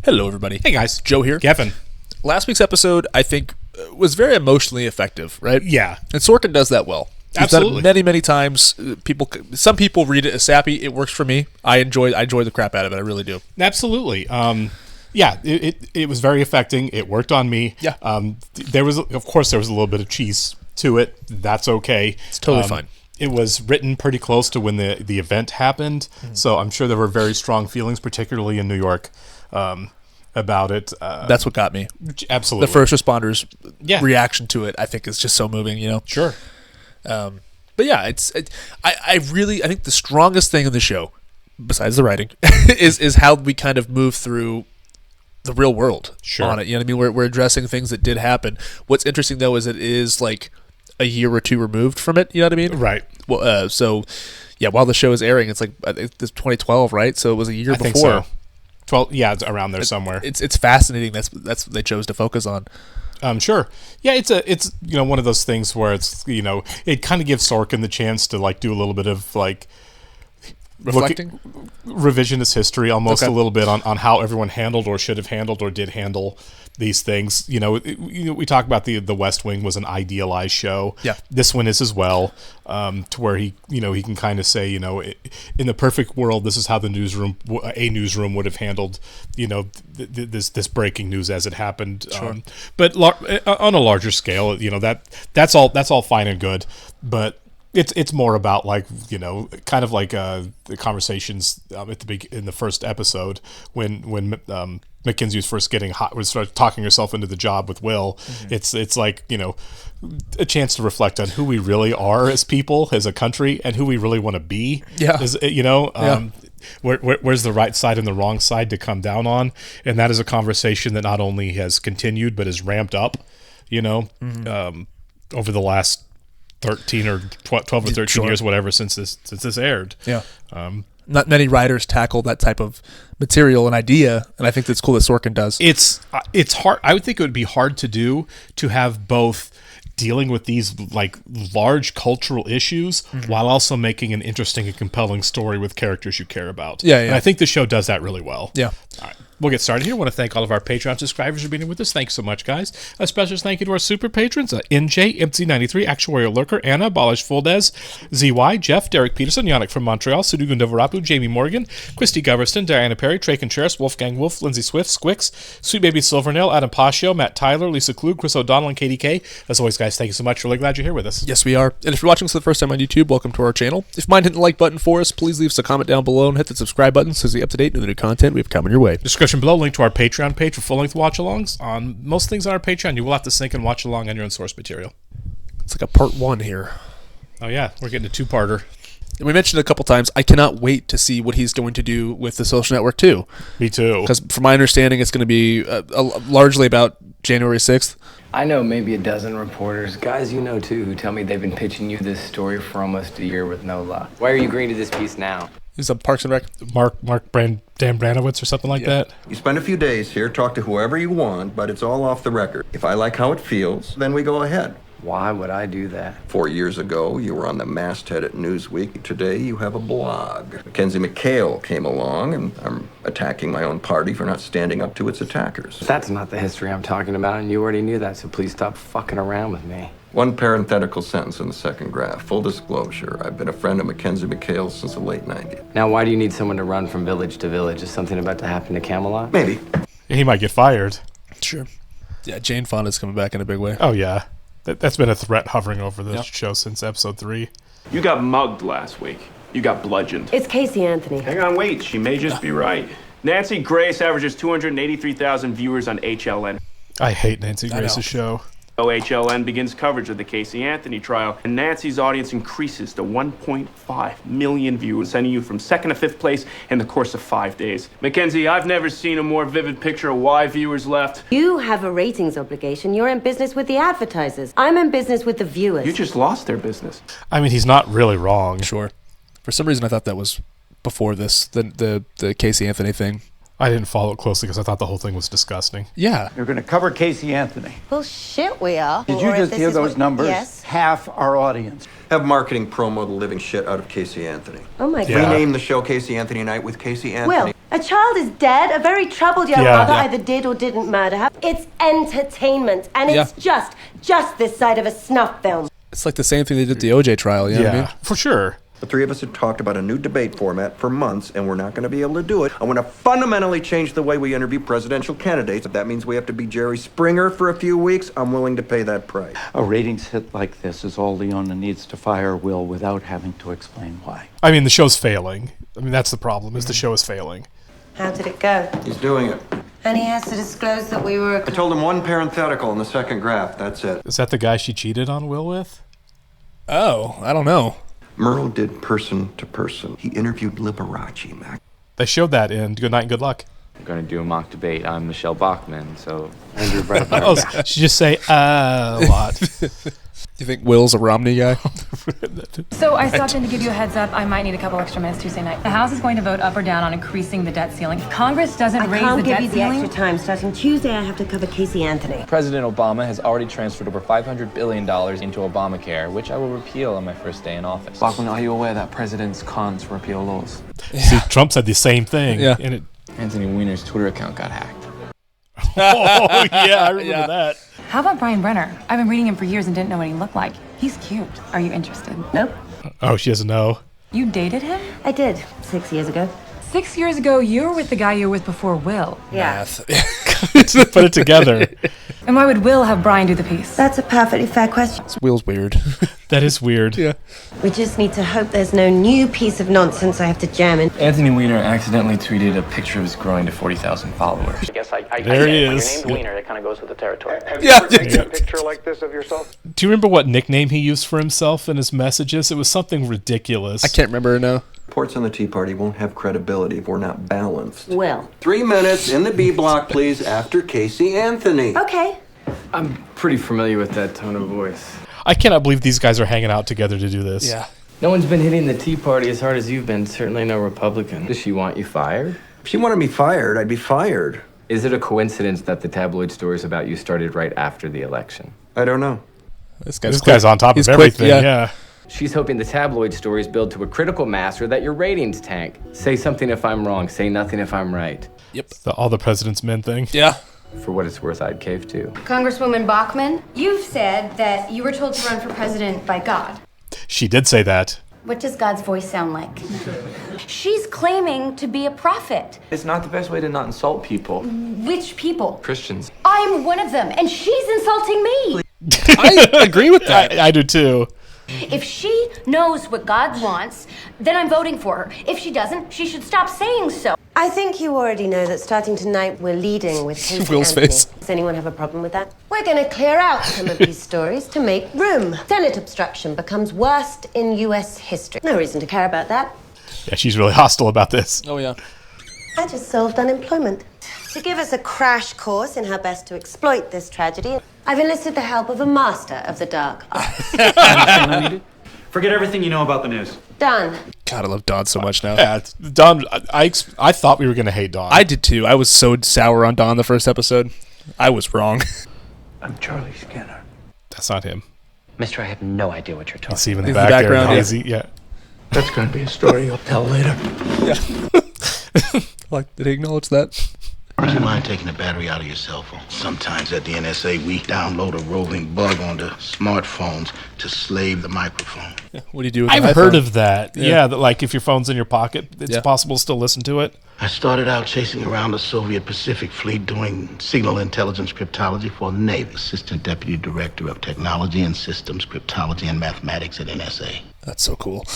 Hello, everybody. Hey, guys. Joe here. Kevin. Last week's episode, I think, was very emotionally effective, right? Yeah. And Sorkin does that well. He's Absolutely. done it many, many times. Some people read it as sappy. It works for me. I enjoy the crap out of it. I really do. Absolutely. Yeah, it was very affecting. It worked on me. Yeah. There was a little bit of cheese to it. That's okay. It's totally fine. It was written pretty close to when the event happened, so I'm sure there were very strong feelings, particularly in New York, about it. That's what got me. Absolutely. The first responders' Yeah. reaction to it, I think, is just so moving. You know. Sure. But yeah, I think the strongest thing in the show, besides the writing, is how we kind of move through the real world on it. You know what I mean? We're addressing things that did happen. What's interesting though is it is like a year or two removed from it. You know what I mean? Right. Well, so yeah, while the show is airing, it's like it's 2012, right? So it was a year before. Think so. 12. Yeah, it's around there somewhere. It's fascinating. That's what they chose to focus on. Sure. Yeah, it's one of those things where it's it kind of gives Sorkin the chance to like do a little bit of like Reflecting? Revisionist history, almost Okay. a little bit on how everyone handled or should have handled or did handle these things. We talk about the West Wing was an idealized show. Yeah. This one is as well, to where he can kind of say, in the perfect world, this is how a newsroom would have handled, this breaking news as it happened. Sure. But on a larger scale, that's all fine and good, but it's more about like kind of like the conversations in the first episode when Mackenzie was first getting hot, was started talking herself into the job with Will. Mm-hmm. It's like a chance to reflect on who we really are as people, as a country, and who we really want to be. Yeah. Where's the right side and the wrong side to come down on, and that is a conversation that not only has continued but has ramped up. Over the last 13 or 12 or 13 Sure. years, whatever, since this aired. Yeah. Not many writers tackle that type of material and idea, and I think that's cool that Sorkin does. It's hard. I would think it would be hard to do, to have both dealing with these like large cultural issues while also making an interesting and compelling story with characters you care about. Yeah. And I think the show does that really well. Yeah. All right. We'll get started here. I want to thank all of our Patreon subscribers for being with us. Thanks so much, guys. A special thank you to our super patrons, NJ, MC93, Actuarial Lurker, Anna, Balish Fuldez, ZY, Jeff, Derek Peterson, Yannick from Montreal, Sudugun Devarapu, Jamie Morgan, Christy Goverston, Diana Perry, Trey Contreras, Wolfgang Wolf, Lindsay Swift, Squix, Sweet Baby Silvernail, Adam Pascio, Matt Tyler, Lisa Klug, Chris O'Donnell, and KDK. As always, guys, thank you so much. We're really glad you're here with us. Yes, we are. And if you're watching this for the first time on YouTube, welcome to our channel. If you mind hitting the like button for us, please leave us a comment down below and hit the subscribe button so you're up to date with the new content we have coming your way. Description below, link to our Patreon page for full-length watch-alongs. On most things on our Patreon, you will have to sync and watch along on your own source material. It's like a part one here. Oh yeah, we're getting a two-parter. And we mentioned it a couple times. I cannot wait to see what he's going to do with the Social Network too. Me too. Because from my understanding, it's going to be largely about January 6th. I know maybe a dozen reporters, guys you know too, who tell me they've been pitching you this story for almost a year with no luck. Why are you agreeing to this piece now? He's on Parks and Rec. Mark Dan Branowitz or something like that. You spend a few days here, talk to whoever you want, but it's all off the record. If I like how it feels, then we go ahead. Why would I do that? 4 years ago, you were on the masthead at Newsweek. Today, you have a blog. Mackenzie McHale came along, and I'm attacking my own party for not standing up to its attackers. That's not the history I'm talking about, and you already knew that, so please stop fucking around with me. One parenthetical sentence in the second graph. Full disclosure, I've been a friend of Mackenzie McHale since the late 90s. Now, why do you need someone to run from village to village? Is something about to happen to Camelot? Maybe. He might get fired. Sure. Yeah, Jane Fonda's coming back in a big way. Oh yeah, that's been a threat hovering over this show since episode 3. You got mugged last week. You got bludgeoned. It's Casey Anthony. Hang on, wait. She may just be right. Nancy Grace averages 283,000 viewers on HLN. I hate Nancy Grace's show. OHLN begins coverage of the Casey Anthony trial, and Nancy's audience increases to 1.5 million viewers, sending you from second to fifth place in the course of 5 days. Mackenzie, I've never seen a more vivid picture of why viewers left. You have a ratings obligation. You're in business with the advertisers. I'm in business with the viewers. You just lost their business. I mean, he's not really wrong. Sure. For some reason, I thought that was before this, the Casey Anthony thing. I didn't follow it closely because I thought the whole thing was disgusting. Yeah. You're going to cover Casey Anthony. Well, shit, we are. Did you just hear those numbers? Yes. Half our audience. Have marketing promo the living shit out of Casey Anthony. Oh, my God. Yeah. Rename the show Casey Anthony Night with Casey Anthony. Will, A child is dead. A very troubled young Yeah, mother yeah. either did or didn't murder her. It's entertainment, and it's just this side of a snuff film. It's like the same thing they did at the OJ trial. You know what I mean? For sure. The three of us have talked about a new debate format for months, and we're not going to be able to do it. I want to fundamentally change the way we interview presidential candidates. If that means we have to be Jerry Springer for a few weeks, I'm willing to pay that price. A ratings hit like this is all Leona needs to fire Will without having to explain why. I mean, the show's failing. I mean, that's the problem, is the show is failing. How did it go? He's doing it. And he has to disclose that we were... I told him one parenthetical in the second graph. That's it. Is that the guy she cheated on Will with? Oh, I don't know. Merle did person to person. He interviewed Liberace, Mac. They showed that in Good Night and Good Luck. I'm going to do a mock debate. I'm Michelle Bachmann, so... Andrew Bradbury. Oh, she just say, a lot. You think Will's a Romney guy? So I stopped in to give you a heads up. I might need a couple extra minutes Tuesday night. The House is going to vote up or down on increasing the debt ceiling. If Congress doesn't raise the debt give you the ceiling... extra time. Starting Tuesday, I have to cover Casey Anthony. President Obama has already transferred over $500 billion into Obamacare, which I will repeal on my first day in office. Bachmann, are you aware that presidents can't repeal laws? See, Trump said the same thing. Yeah. And it, Anthony Weiner's Twitter account got hacked. oh, yeah, I remember that. How about Brian Brenner? I've been reading him for years and didn't know what he looked like. He's cute. Are you interested? Nope. Oh, she doesn't know. You dated him? I did, 6 years ago. 6 years ago, you were with the guy you were with before Will. Yeah. Put it together. And why would Will have Brian do the piece? That's a perfectly fair question. Will's weird. That is weird. Yeah. We just need to hope there's no new piece of nonsense I have to jam in. Anthony Weiner accidentally tweeted a picture of his growing to 40,000 followers. There he is. Wiener, that kind of goes with the territory. Have you ever taken a picture like this of yourself? Do you remember what nickname he used for himself in his messages? It was something ridiculous. I can't remember now. Reports on the Tea Party won't have credibility if we're not balanced. Will. 3 minutes in the B block, please, after Casey Anthony. Okay. I'm pretty familiar with that tone of voice. I cannot believe these guys are hanging out together to do this. Yeah. No one's been hitting the Tea Party as hard as you've been. Certainly no Republican. Does she want you fired? If she wanted me fired, I'd be fired. Is it a coincidence that the tabloid stories about you started right after the election? I don't know. This guy's on top of quick, everything. yeah. Yeah. She's hoping the tabloid stories build to a critical mass or that your ratings tank. Say something if I'm wrong. Say nothing if I'm right. Yep. All the President's Men thing. Yeah. For what it's worth, I'd cave too. Congresswoman Bachmann, you've said that you were told to run for president by God. She did say that. What does God's voice sound like? She's claiming to be a prophet. It's not the best way to not insult people. Which people? Christians. I'm one of them, and she's insulting me. I agree with that. I do too. If she knows what God wants, then I'm voting for her. If she doesn't, she should stop saying so. I think you already know that starting tonight we're leading with Casey Will's Anthony. face. Does anyone have a problem with that? We're going to clear out some of these stories to make room. Senate obstruction becomes worst in U.S. history. No reason to care about that. Yeah, she's really hostile about this. Oh, yeah. I just solved unemployment. To give us a crash course in how best to exploit this tragedy, I've enlisted the help of a master of the dark arts. Forget everything you know about the news. Done. God, I love Don so much now. Yeah, Don. I thought we were gonna hate Don. I did too. I was so sour on Don the first episode. I was wrong. I'm Charlie Skinner. That's not him. Mister, I have no idea what you're talking It's even He's the the back background, there. yeah. Hazy, yeah. That's going to be a story you'll tell later. Like, did he acknowledge that? Would you mind taking the battery out of your cell phone? Sometimes at the NSA, we download a roving bug onto smartphones to slave the microphone. What do you do with I've an heard iPhone? of that. Yeah, that, like if your phone's in your pocket, it's Yeah. possible to still listen to it. I started out chasing around the Soviet Pacific Fleet doing signal intelligence cryptology for the Navy. Assistant Deputy Director of Technology and Systems Cryptology and Mathematics at NSA. That's so cool.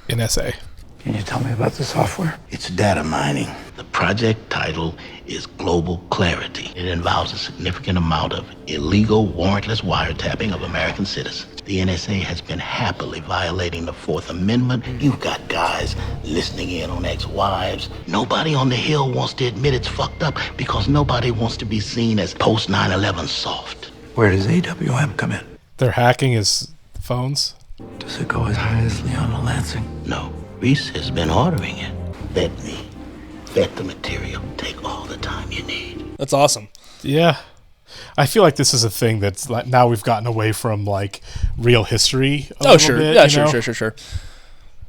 NSA. Can you tell me about the software? It's data mining. The project title is Global Clarity. It involves a significant amount of illegal, warrantless wiretapping of American citizens. The NSA has been happily violating the Fourth Amendment. You've got guys listening in on ex-wives. Nobody on the Hill wants to admit it's fucked up because nobody wants to be seen as post 9/11 soft. Where does AWM come in? They're hacking his phones. Does it go as high as Leona Lansing? No, Reese has been ordering it. Bet me. Bet the material. Take all the time you need. That's awesome. Yeah. I feel like this is a thing that's like now we've gotten away from like real history. Oh, sure. Bit, Yeah, you sure, know? sure.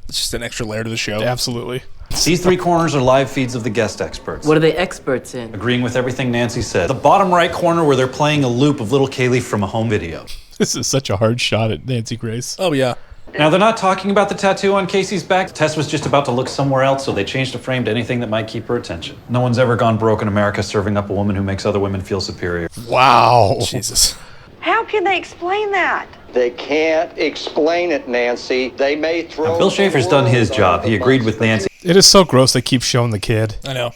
It's just an extra layer to the show. Absolutely. These three corners are live feeds of the guest experts. What are they experts in? Agreeing with everything Nancy said. The bottom right corner where they're playing a loop of Little Kaylee from a home video. This is such a hard shot at Nancy Grace. Oh, yeah. Now, they're not talking about the tattoo on Casey's back. Tess was just about to look somewhere else, so they changed the frame to anything that might keep her attention. No one's ever gone broke in America serving up a woman who makes other women feel superior. Wow. Jesus. How can they explain that? They can't explain it, Nancy. They may throw... Now, Bill Schaefer's done his job. He agreed with Nancy. It is so gross they keep showing the kid. I know.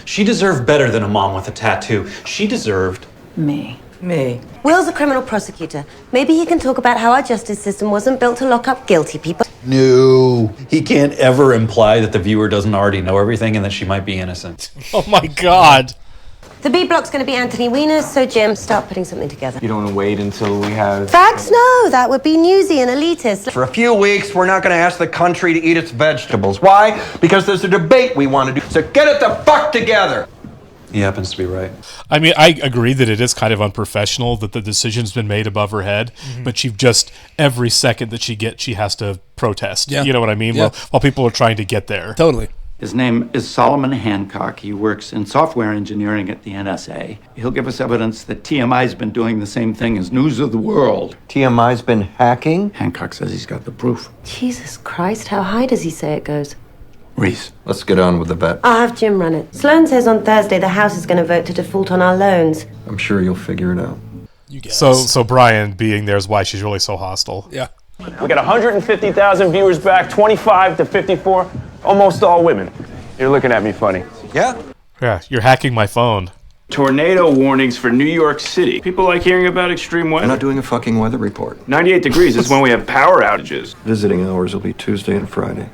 She deserved better than a mom with a tattoo. She deserved... Me. Will's a criminal prosecutor. Maybe he can talk about how our justice system wasn't built to lock up guilty people. No. He can't ever imply that the viewer doesn't already know everything and that she might be innocent. Oh my God. The B block's going to be Anthony Weiner, so Jim, start putting something together. You don't want to wait until we have... Facts? No, that would be newsy and elitist. For a few weeks, we're not going to ask the country to eat its vegetables. Why? Because there's a debate we want to do. So get it the fuck together! He happens to be right. I mean, I agree that it is kind of unprofessional that the decision's been made above her head, but she just, every second that she gets, she has to protest. Yeah. You know what I mean? Yeah. While people are trying to get there. Totally. His name is Solomon Hancock. He works in software engineering at the NSA. He'll give us evidence that TMI's been doing the same thing as News of the World. TMI's been hacking? Hancock says he's got the proof. Jesus Christ, how high does he say it goes? Reese. Let's get on with the bet. I'll have Jim run it. Sloan says on Thursday the House is going to vote to default on our loans. I'm sure you'll figure it out. You guess. So Brian being there is why she's really so hostile. Yeah. We got 150,000 viewers back, 25 to 54, almost all women. You're looking at me funny. Yeah? Yeah, you're hacking my phone. Tornado warnings for New York City. People like hearing about extreme I'm weather. not doing a fucking weather report. 98 degrees is when we have power outages. Visiting hours will be Tuesday and Friday.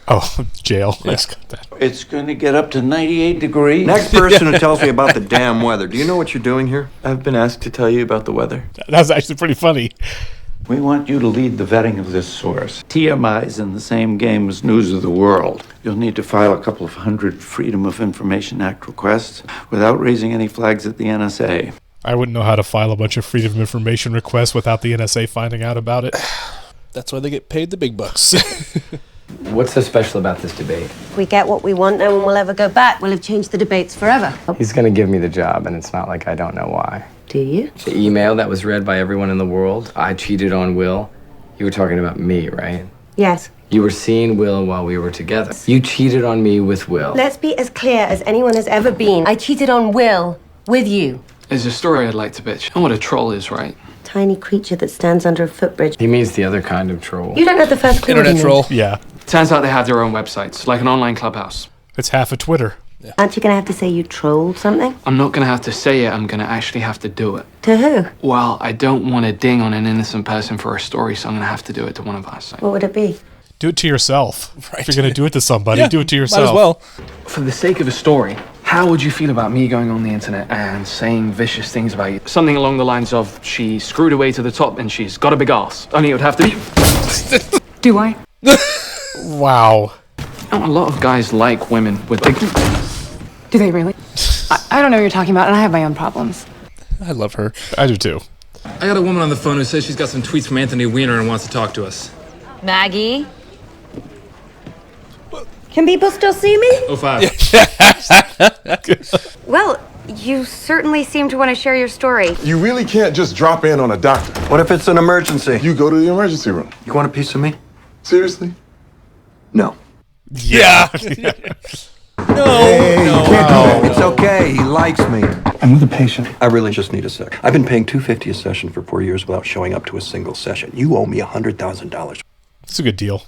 Oh, jail. I just got that. It's going to get up to 98 degrees. Next person who tells me about the damn weather. Do you know what you're doing here? I've been asked to tell you about the weather. That's actually pretty funny. We want you to lead the vetting of this source. TMI's in the same game as News of the World. You'll need to file a couple of hundred Freedom of Information Act requests without raising any flags at the NSA. I wouldn't know how to file a bunch of Freedom of Information requests without the NSA finding out about it. That's why they get paid the big bucks. What's so special about this debate? If we get what we want, no one will ever go back. We'll have changed the debates forever. He's gonna give me the job, and it's not like I don't know why. Do you? The email that was read by everyone in the world, I cheated on Will. You were talking about me, right? Yes. You were seeing Will while we were together. You cheated on me with Will. Let's be as clear as anyone has ever been. I cheated on Will with you. There's a story I'd like to pitch. And what a troll is, right? Tiny creature that stands under a footbridge. He means the other kind of troll. You don't have the first clue. Internet troll. Yeah. Turns out they have their own websites, like an online clubhouse. It's half of Twitter. Aren't you going to have to say you trolled something? I'm not going to have to say it, I'm going to actually have to do it. To who? Well, I don't want to ding on an innocent person for a story, so I'm going to have to do it to one of us. What would it be? Do it to yourself. Right. If you're going to do it to somebody, Yeah, do it to yourself. Might as well. For the sake of a story, how would you feel about me going on the internet and saying vicious things about you? Something along the lines of, she screwed her way to the top and she's got a big ass. Only it would have to be... Do I? Wow. A lot of guys like women with big... Do they really? I don't know what you're talking about, and I have my own problems. I love her. I do too. I got a woman on the phone who says she's got some tweets from Anthony Weiner and wants to talk to us. Maggie? Can people still see me? 05. Well, you certainly seem to want to share your story. You really can't just drop in on a doctor. What if it's an emergency? You go to the emergency room. You want a piece of me? Seriously? No. Yeah. No. It's okay. He likes me. I'm with a patient. I really just need a sec. I've been paying $250 a session for 4 years without showing up to a single session. You owe me $100,000. It's a good deal.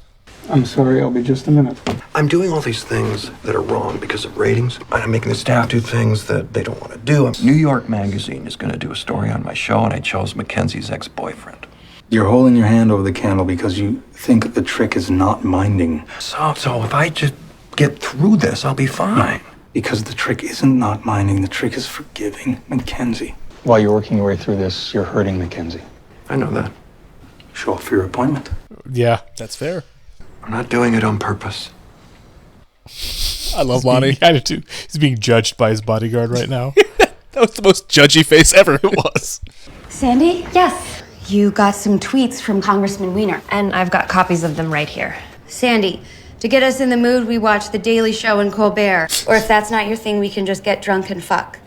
I'm sorry, I'll be just a minute. I'm doing all these things that are wrong because of ratings. I'm making the staff do things that they don't want to do. New York Magazine is going to do a story on my show, and I chose Mackenzie's ex-boyfriend. You're holding your hand over the candle because you think the trick is not minding. So if I just get through this, I'll be fine. Because the trick isn't not minding, the trick is forgiving Mackenzie. While you're working your way through this, you're hurting Mackenzie. I know that. Show up for your appointment. Yeah. That's fair. I'm not doing it on purpose. I love Lonnie. I do too. He's being judged by his bodyguard right now. That was the most judgy face ever. It was. Sandy? Yes. You got some tweets from Congressman Weiner. And I've got copies of them right here. Sandy, To get us in the mood, we watch The Daily Show and Colbert. Or if that's not your thing, we can just get drunk and fuck.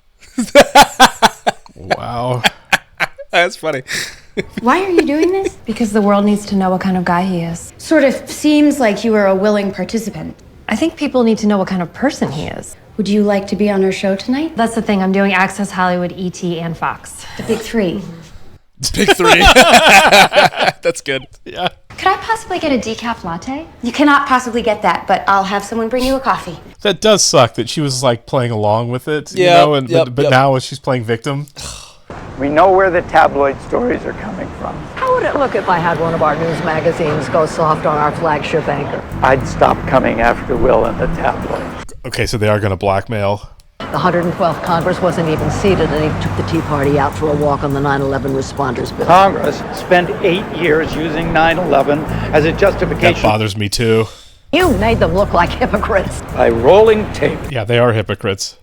Wow. That's funny. Why are you doing this? Because the world needs to know what kind of guy he is. Sort of seems like you are a willing participant. I think people need to know what kind of person he is. Would you like to be on our show tonight? That's the thing. I'm doing Access Hollywood, ET, and Fox. The big three. Big three. That's good. Yeah. Could I possibly get a decaf latte? You cannot possibly get that, but I'll have someone bring you a coffee. That does suck that she was like playing along with it, you Yeah, know, and but now she's playing victim. We know where the tabloid stories are coming from. How would it look if I had one of our news magazines go soft on our flagship anchor? I'd stop coming after Will and the tabloids. Okay, so they are going to blackmail. The 112th Congress wasn't even seated, and he took the Tea Party out for a walk on the 9/11 responders bill. Congress spent 8 years using 9/11 as a That justification bothers me too. You made them look like hypocrites. by rolling tape. Yeah, they are hypocrites.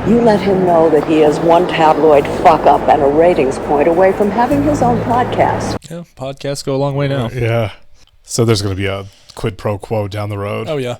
You let him know that he is one tabloid fuck-up and a ratings point away from having his own podcast. Yeah, podcasts go a long way now. Yeah. So there's going to be a quid pro quo down the road. Oh, yeah.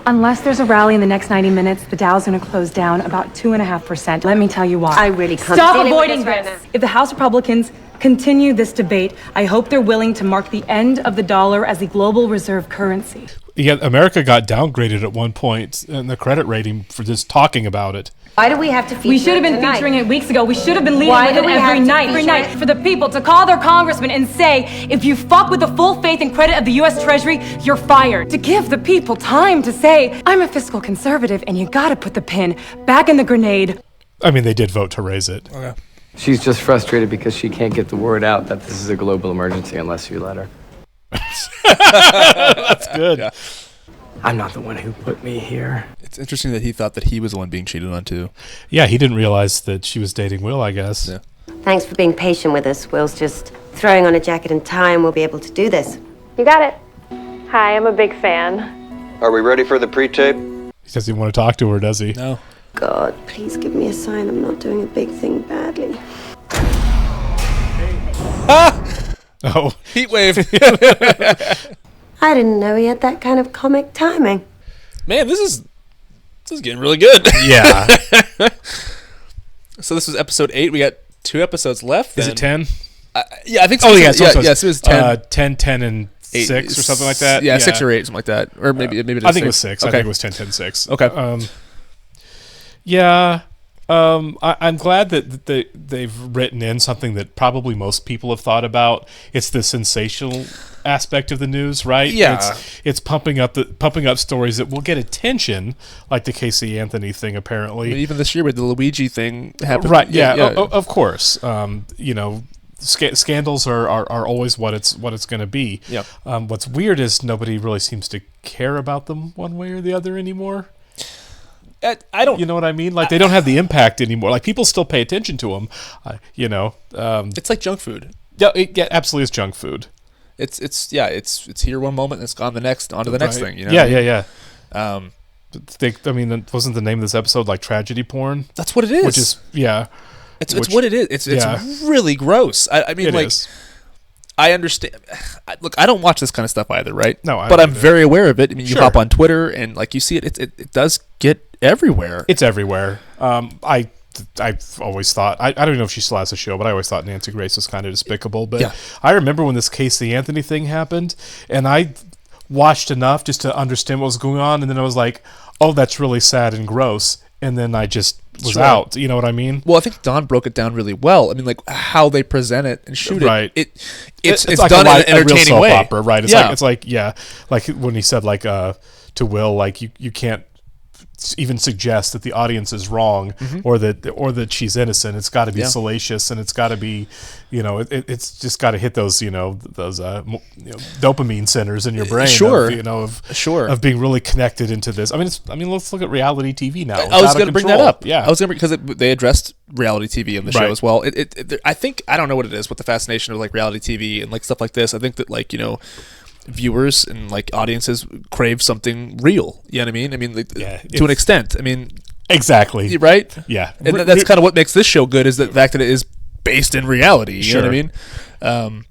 Unless there's a rally in the next 90 minutes, the Dow's going to close down about 2.5%. Let me tell you why. I really can't Stop deal with avoiding this right this. If the House Republicans continue this debate, I hope they're willing to mark the end of the dollar as the global reserve currency. Yeah, America got downgraded at one point in the credit rating for just talking about it. Why do we have to feature We should have been tonight? featuring it weeks ago. We should have been leading Why with do it we every have to night. Every feature night it? for the people to call their congressman and say, if you fuck with the full faith and credit of the U.S. Treasury, you're fired. To give the people time to say, I'm a fiscal conservative and you gotta put the pin back in the grenade. I mean, they did vote to raise it. Okay. She's just frustrated because she can't get the word out that this is a global emergency unless you let her. That's good. Yeah. I'm not the one who put me here. It's interesting that he thought that he was the one being cheated on, too. Yeah, he didn't realize that she was dating Will, I guess. Yeah. Thanks for being patient with us. Will's just throwing on a jacket and tie and we'll be able to do this. You got it. Hi, I'm a big fan. Are we ready for the pre-tape? He doesn't even want to talk to her, does he? No. God, please give me a sign I'm not doing a big thing badly. Oh. Heat wave. I didn't know he had that kind of comic timing. Man, this is getting really good. Yeah. So this was episode 8. We got 2 episodes left. Is it 10? Yeah, I think so. Oh, yeah. Yes, it was 10. 10, 10, and 8, 6 or something like that. Yeah, 6 or 8, something like that. Or maybe it was I think it was 6. Okay. I think it was 10, 10, 6. Okay. Yeah. I'm glad that they've written in something that probably most people have thought about. It's the sensational aspect of the news, right? Yeah. It's pumping up stories that will get attention, like the Casey Anthony thing, apparently. I mean, even this year with the Luigi thing happened. Right? Yeah. Of course. You know, scandals are always what it's going to be. Yep. What's weird is nobody really seems to care about them one way or the other anymore. I don't. You know what I mean? Like they don't have the impact anymore. Like people still pay attention to them. You know. It's like junk food. Yeah, it absolutely is junk food. It's here one moment and it's gone the next, on to the next thing. You know. Yeah. I mean, wasn't the name of this episode like tragedy porn? That's what it is. Which is It's what it is. It's really gross. I mean, like. Is. I understand. Look, I don't watch this kind of stuff either, right? No, but I'm very aware of it. I mean, you Sure. hop on Twitter and like you see it. It does get everywhere. It's everywhere. I've always thought I don't even know if she still has a show, but I always thought Nancy Grace was kind of despicable. But Yeah. I remember when this Casey Anthony thing happened, and I watched enough just to understand what was going on, and then I was like, "Oh, that's really sad and gross." And then I just was Sure. out. You know what I mean? Well, I think Don broke it down really well. I mean, like how they present it and shoot Right. it. It's like done in an a real entertaining soap way. opera, right? It's Yeah. like when he said like to Will, like you can't even suggest that the audience is wrong or that she's innocent. It's got to be Yeah. salacious and it's got to be, you know, it's just got to hit those dopamine centers in your brain. Sure. Of being really connected into this. I mean, let's look at reality TV now. I was going to bring that up. Yeah, I was going to because they addressed reality TV on the show Right. as well. I think I don't know what it is with the fascination of like reality TV and like stuff like this. I think that like viewers and like audiences crave something real. You know what I mean? I mean, like, to an extent. I mean, exactly. Right? Yeah, and that's kind of what makes this show good is the fact that it is based in reality. You know what I mean?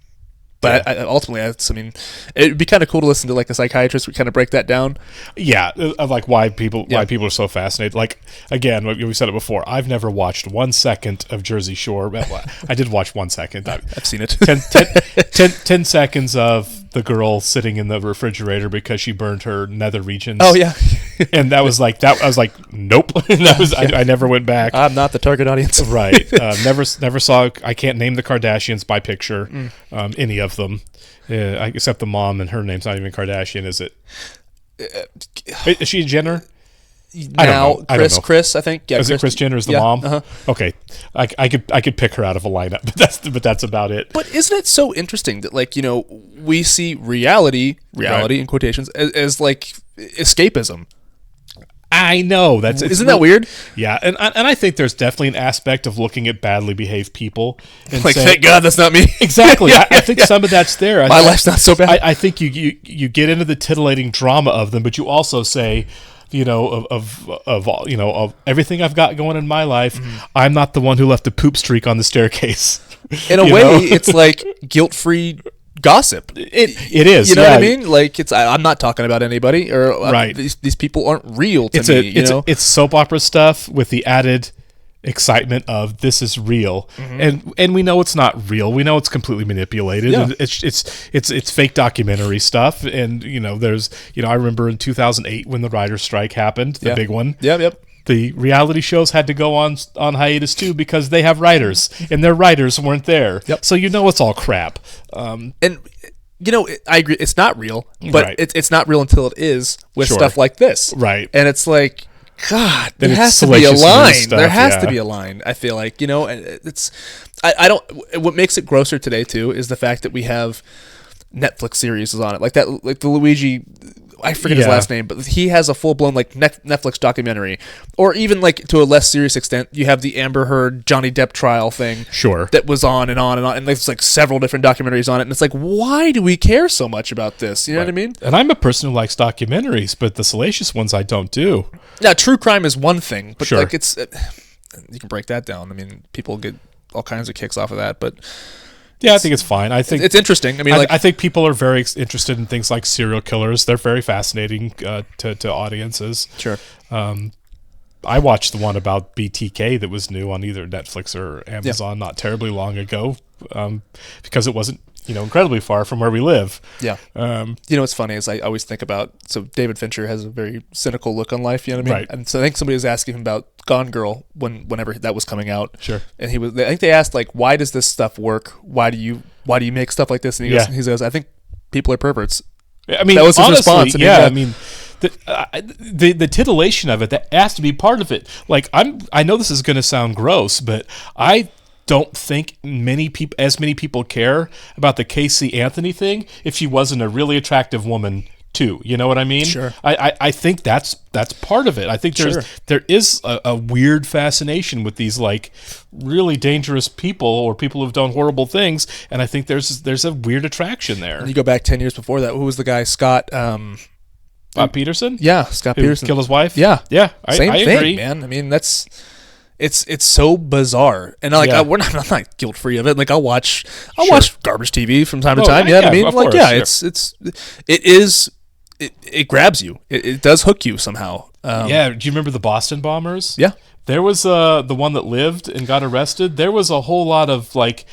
But ultimately, I mean, it'd be kind of cool to listen to like a psychiatrist kind of break that down. Yeah, of like why people are so fascinated. Like again, we said it before. I've never watched 1 second of Jersey Shore. Well, I did watch 1 second. I've seen it. 10 seconds of the girl sitting in the refrigerator because she burned her nether regions. Oh yeah, and I was like, nope. I never went back. I'm not the target audience. Right. Never saw. I can't name the Kardashians by picture. Any of them, except the mom, and her name's not even Kardashian, is it? Is she a Jenner? Now, Chris, I think. Yeah, is it Kris Jenner is the mom? Uh-huh. Okay, I could pick her out of a lineup, but that's about it. But isn't it so interesting that like we see reality in quotations as like escapism. I know isn't that weird? Yeah, and I think there's definitely an aspect of looking at badly behaved people and like, saying, thank God that's not me. Exactly. I think some of that's there. My life's not so bad. I think you get into the titillating drama of them, but you also say, of everything I've got going in my life, I'm not the one who left a poop streak on the staircase. In a way, it's like guilt-free gossip. It is. You know what I mean? Like I'm not talking about anybody, or right. These people aren't real to me. It's soap opera stuff with the added excitement of this is real, and we know it's not real. We know it's completely manipulated. Yeah. And it's fake documentary stuff. And there's I remember in 2008 when the writer's strike happened, the big one. Yep. The reality shows had to go on hiatus too because they have writers, and their writers weren't there. Yep. So it's all crap. And I agree. It's not real, but Right. it's not real until it is with Sure. stuff like this. Right. And it's like, God, Then there it's has to be a salacious news line. stuff, There has yeah. to be a line. I feel like and it's. I don't. What makes it grosser today too is the fact that we have Netflix series on it, like that, like the Luigi. I forget his last name, but he has a full blown like Netflix documentary, or even like to a less serious extent, you have the Amber Heard Johnny Depp trial thing. Sure. That was on and on and on, and there's like several different documentaries on it, and it's like, why do we care so much about this? You know what I mean? And I'm a person who likes documentaries, but the salacious ones I don't do. Now, true crime is one thing, but Sure. like it's you can break that down. I mean, people get all kinds of kicks off of that, but. Yeah, I think it's fine. I think it's interesting. I mean, I think people are very interested in things like serial killers. They're very fascinating to audiences. Sure. I watched the one about BTK that was new on either Netflix or Amazon not terribly long ago, because it wasn't incredibly far from where we live. Yeah. What's funny is I always think about, so David Fincher has a very cynical look on life. You know what I mean? Right. And so I think somebody was asking him about Gone Girl whenever that was coming out. Sure. And I think they asked like, why does this stuff work? Why do you make stuff like this? And he goes, I think people are perverts. I mean, that was his honestly, response. I mean, the titillation of it, that has to be part of it. Like I know this is going to sound gross, but I don't think many people care about the Casey Anthony thing if she wasn't a really attractive woman too. You know what I mean? Sure. I think that's part of it. I think there is a weird fascination with these like really dangerous people or people who've done horrible things, and I think there's a weird attraction there. And you go back 10 years before that. Who was the guy? Scott Peterson? Yeah, Scott Who Peterson killed his wife? Yeah. I thing, agree, man. I mean, it's so bizarre, and like I'm not guilt free of it. Like I'll watch garbage TV from time to time. Yeah, I mean, of like course, it grabs you. It does hook you somehow. Do you remember the Boston bombers? Yeah, there was the one that lived and got arrested. There was a whole lot of like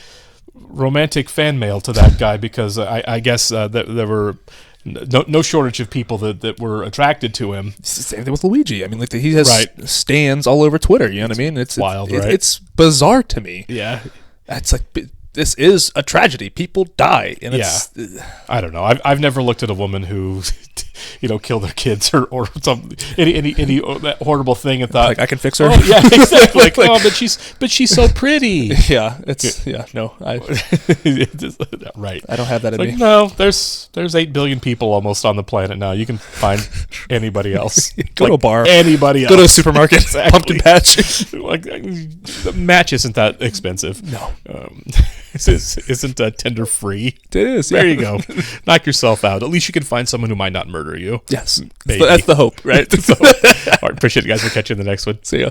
romantic fan mail to that guy because I guess that there were. No shortage of people that were attracted to him. Same thing with Luigi. I mean, like he has stands all over Twitter. You know what I mean? It's wild, right? It's bizarre to me. Yeah, it's like this is a tragedy. People die, and it's. I don't know. I've never looked at a woman who, killed their kids or some any horrible thing and thought like I can fix her. Oh, yeah, exactly. Like, but she's so pretty. No, right. I don't have that in me. No, there's 8 billion people almost on the planet now. You can find anybody else. Go to a bar. Anybody else. Go to a supermarket. Exactly. Pumpkin patch. Like the match isn't that expensive. No. Isn't Tinder free? It is. There you go. Knock yourself out. At least you can find someone who might not murder you. Yes. Maybe. That's the hope, right? All right, appreciate it, guys. We'll catch you in the next one. See ya.